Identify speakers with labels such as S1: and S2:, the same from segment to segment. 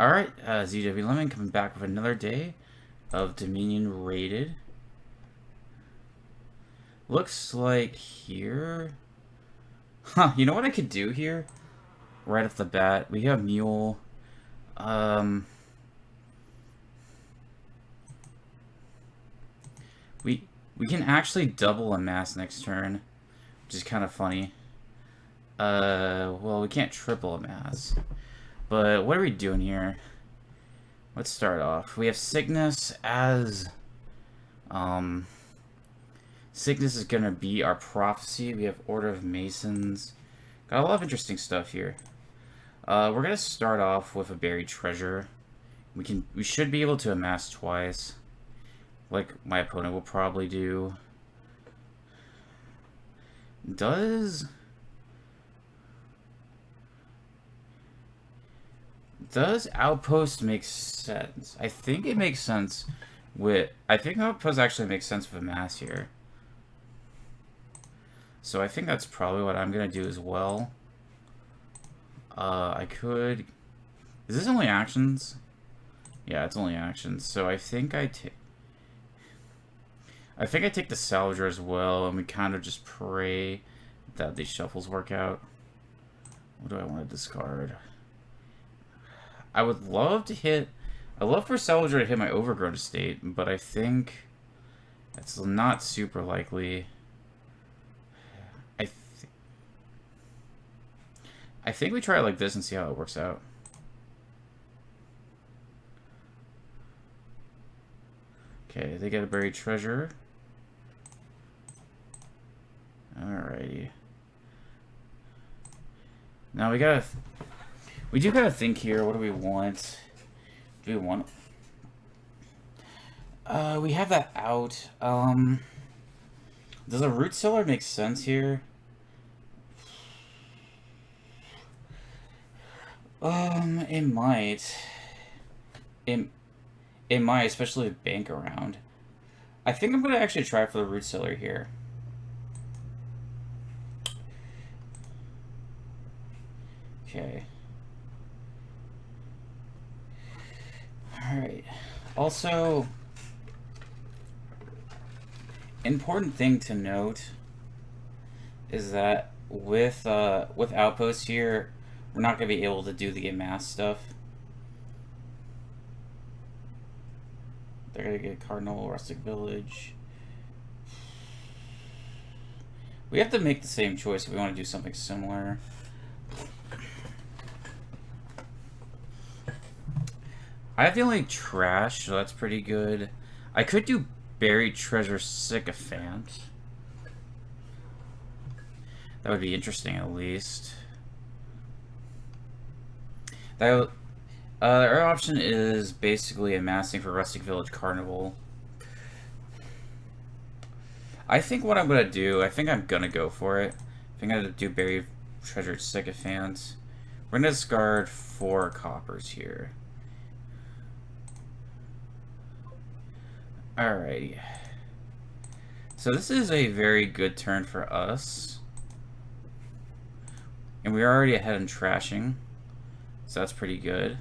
S1: Alright, ZW Lemon coming back with another day of Dominion Raided. Looks like here... Huh, you know what I could do here? Right off the bat, we have Mule. Um... We can actually double a mass next turn, which is kind of funny. Well, we can't triple a mass. But what are we doing here? Let's start off. We have Cygnus as... Cygnus is going to be our prophecy. We have Order of Masons. Got a lot of interesting stuff here. We're going to start off with a buried treasure. We should be able to amass twice, like my opponent will probably do. Does Outpost make sense? I think it makes sense I think Outpost actually makes sense with a mass here. So I think that's probably what I'm going to do as well. I could... Is this only actions? Yeah, it's only actions. So I think I take the Salvager as well, and we kind of just pray that these shuffles work out. What do I want to discard? I would love to hit... I'd love for Salvager to hit my Overgrown Estate, but I think that's not super likely. I think we try it like this and see how it works out. Okay, they get a buried treasure. Alrighty. Now we do gotta think here. What do we want? Do we want... we have that out. Does a Root Cellar make sense here? It might. It might, especially with Bank around. I think I'm gonna actually try for the Root Cellar here. Okay. Alright. Also, important thing to note is that with Outposts here, we're not going to be able to do the amass stuff. They're going to get Cardinal, Rustic Village. We have to make the same choice if we want to do something similar. I have the only trash, so that's pretty good. I could do Buried Treasure Sycophant. That would be interesting, at least. Our option is basically amassing for Rustic Village Carnival. I think what I'm going to do, I think I'm going to go for it. I think I'm going to do Buried Treasure Sycophant. We're going to discard 4 coppers here. Alrighty. So this is a very good turn for us. And we're already ahead in trashing. So that's pretty good.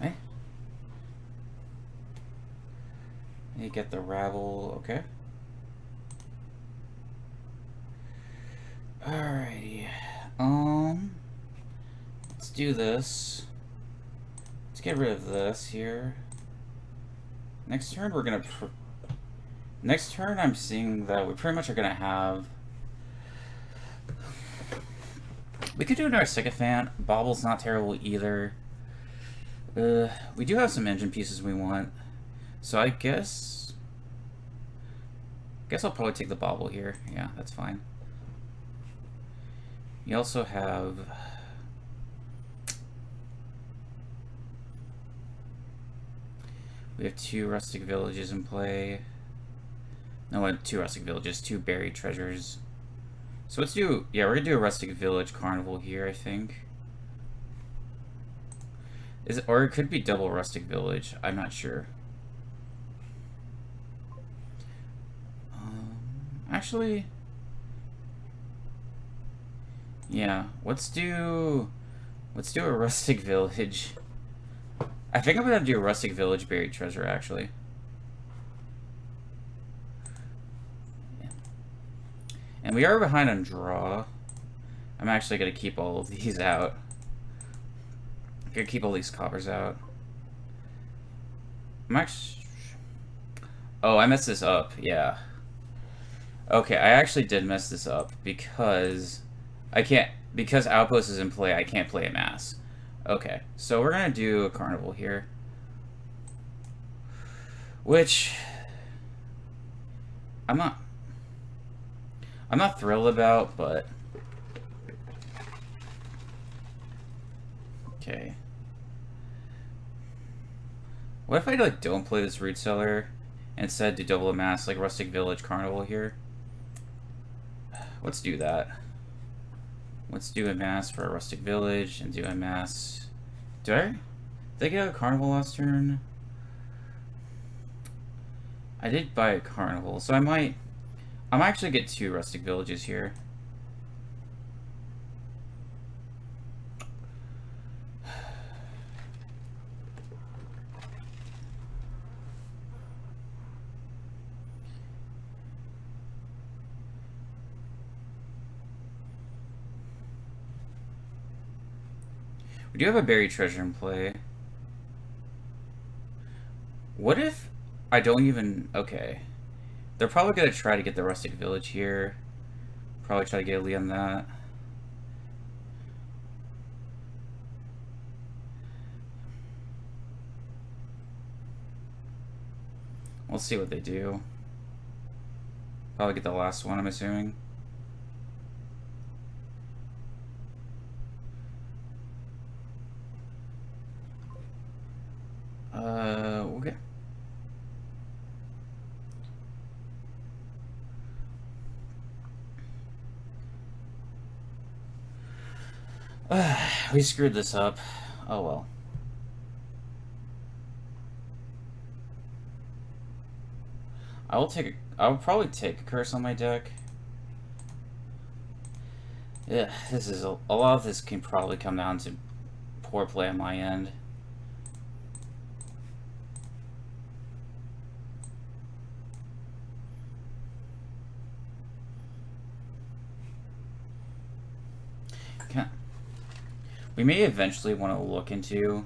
S1: Okay. You get the rabble, okay. Alrighty. Let's do this. Let's get rid of this here. Next turn, we're gonna... Next turn, I'm seeing that we pretty much are gonna have... We could do another Sycophant. Bobble's not terrible either. We do have some engine pieces we want. So I guess I'll probably take the Bobble here. Yeah, that's fine. You also have... We have 2 Rustic Villages in play. No, 2 Rustic Villages, 2 Buried Treasures. So let's do... Yeah, we're going to do a Rustic Village Carnival here, I think. Or it could be double Rustic Village. I'm not sure. actually... Yeah, let's do a rustic village. I think I'm gonna do a rustic village buried treasure, actually. And we are behind on draw. I'm actually gonna keep all of these out. I'm gonna keep all these coppers out. I'm actually... Oh, I messed this up, yeah. Okay, I actually did mess this up because I can't... Because Outpost is in play, I can't play a mass. Okay, so we're gonna do a carnival here. Which... I'm not thrilled about, but... Okay. What if I, like, don't play this Root Cellar and instead do double a mass, like Rustic Village Carnival here? Let's do that. Let's do a mass for a Rustic Village and do a mass... Did I get a Carnival last turn? I did buy a Carnival, so I might actually get 2 Rustic Villages here. We do have a buried treasure in play. What if I don't even... Okay. They're probably going to try to get the rustic village here. Probably try to get a lead on that. We'll see what they do. Probably get the last one, I'm assuming. Okay. We screwed this up. Oh well. I'll probably take a curse on my deck. Yeah, this is a lot of this can probably come down to poor play on my end. We may eventually want to look into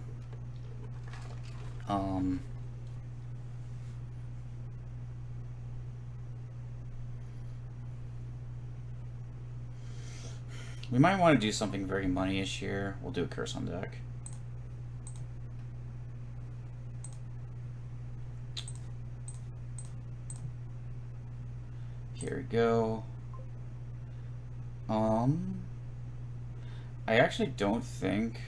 S1: we might want to do something very money-ish here. We'll do a curse on deck. Here we go. I actually don't think...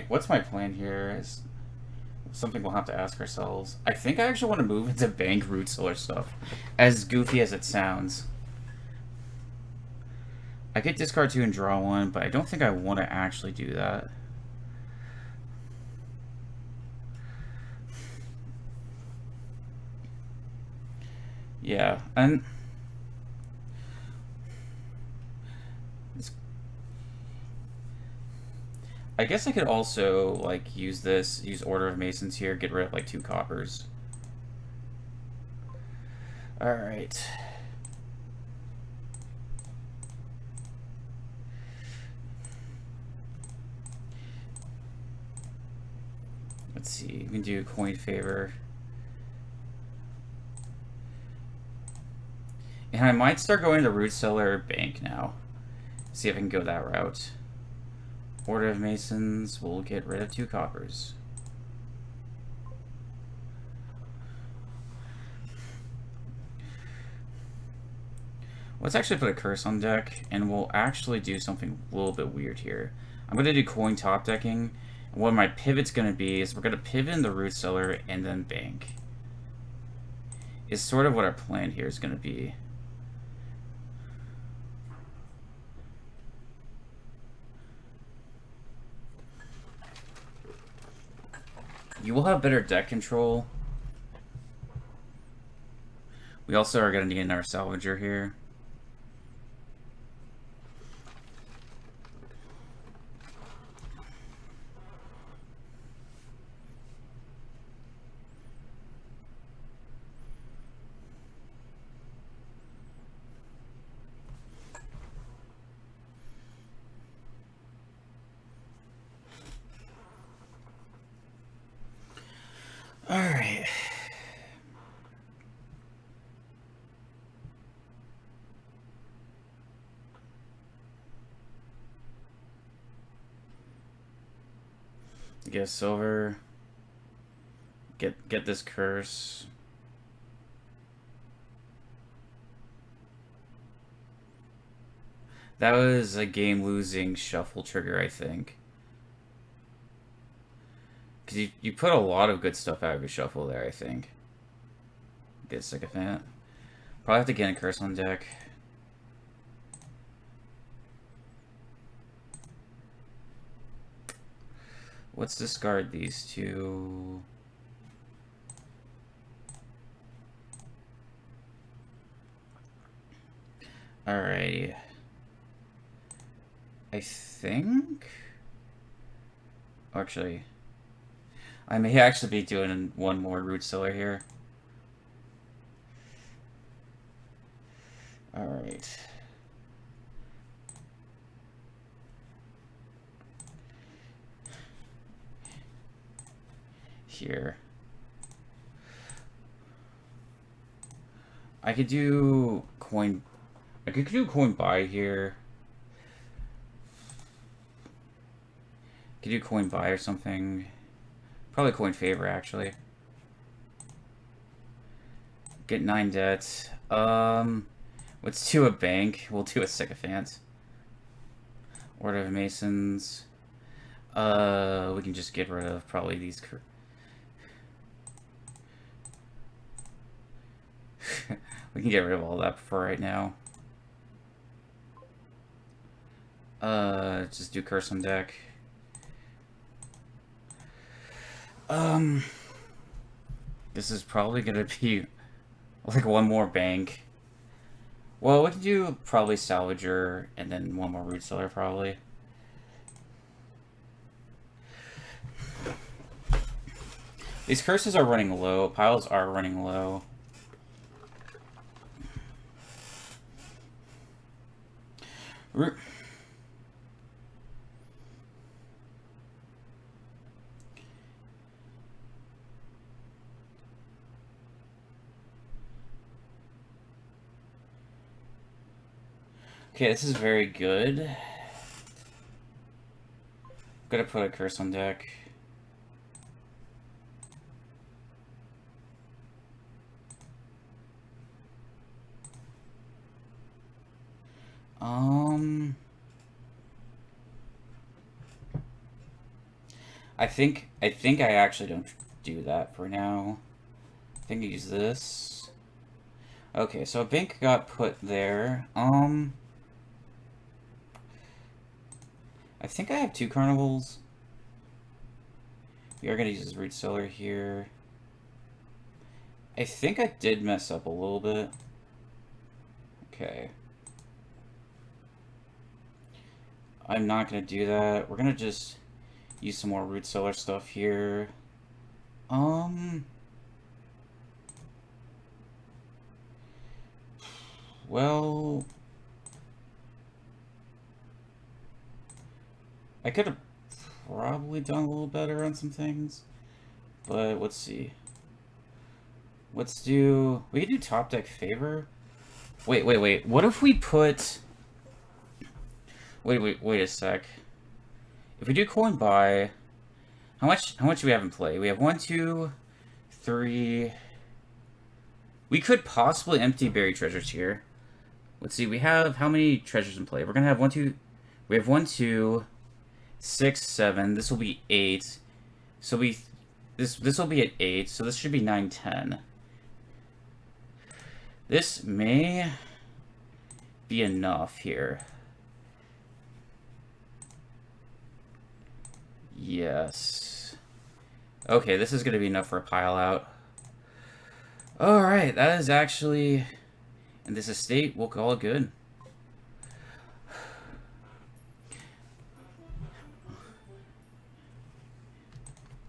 S1: What's my plan here is something we'll have to ask ourselves. I think I actually want to move into bank Root Cellar stuff, as goofy as it sounds. I could discard 2 and draw 1, but I don't think I want to actually do that. Yeah, and I guess I could also like use Order of Masons here, get rid of like 2 coppers. All right. Let's see. We can do Coin Favor. And I might start going to Root Cellar Bank now. See if I can go that route. Order of Masons will get rid of 2 coppers. Let's actually put a curse on deck, and we'll actually do something a little bit weird here. I'm going to do coin top decking. And what my pivot's going to be is we're going to pivot in the Root Cellar and then bank. Is sort of what our plan here is going to be. You will have better deck control. We also are going to need another salvager here. All right. Get silver. Get this curse. That was a game-losing shuffle trigger, I think. Because you put a lot of good stuff out of your shuffle there, I think. Get sick of that. Probably have to get a curse on deck. Let's discard these two. Alrighty. I think... Actually... I may actually be doing one more root cellar here. Alright. Here. I could do coin... I could do coin buy here. Could do coin buy or something. Probably coin favor, actually. Get 9 debt. Let's do a bank. We'll do a sycophant. Order of Masons. We can just get rid of probably these. We can get rid of all that for right now. Just do curse on deck. This is probably gonna be like one more bank. Well, we can do probably salvager and then one more root cellar probably. These curses are running low. Piles are running low. Okay, this is very good. I'm gonna put a curse on deck. I think I actually don't do that for now. I think I use this. Okay, so a bank got put there. I think I have 2 carnivals. We are gonna use this root cellar here. I think I did mess up a little bit. Okay. I'm not gonna do that. We're gonna just use some more root cellar stuff here. Well, I could have probably done a little better on some things, but let's see. Let's do... We could do top deck favor. Wait. What if we put... Wait a sec. If we do coin buy, how much do we have in play? We have 1, 2, 3. We could possibly empty buried treasures here. Let's see. We have how many treasures in play? We're gonna have 1, 2. We have 1, 2, 6, 7. This will be 8. So this will be at 8. So this should be 9, 10. This may be enough here. Yes. Okay, this is going to be enough for a pile out. Alright, that is actually... In this estate, we'll call it good.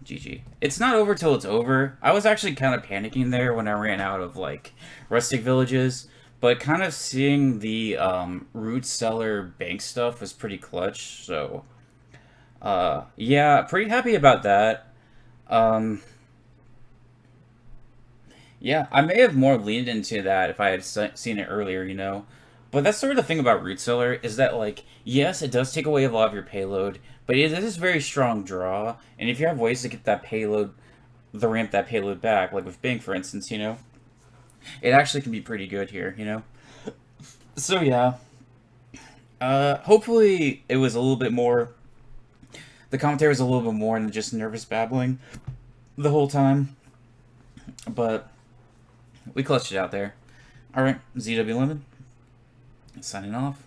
S1: GG. It's not over till it's over. I was actually kind of panicking there when I ran out of, like, rustic villages. But kind of seeing the root cellar bank stuff was pretty clutch. So, yeah, pretty happy about that. Um, yeah, I may have more leaned into that if I had seen it earlier, you know. But that's sort of the thing about root cellar is that, like, yes, it does take away a lot of your payload, but it is a very strong draw. And if you have ways to get that payload, the ramp that payload back, like with Bing, for instance, you know, it actually can be pretty good here, you know. So yeah, hopefully it was a little bit more. The commentary was a little bit more than just nervous babbling the whole time, but we clutched it out there. All right, ZW Lemon signing off.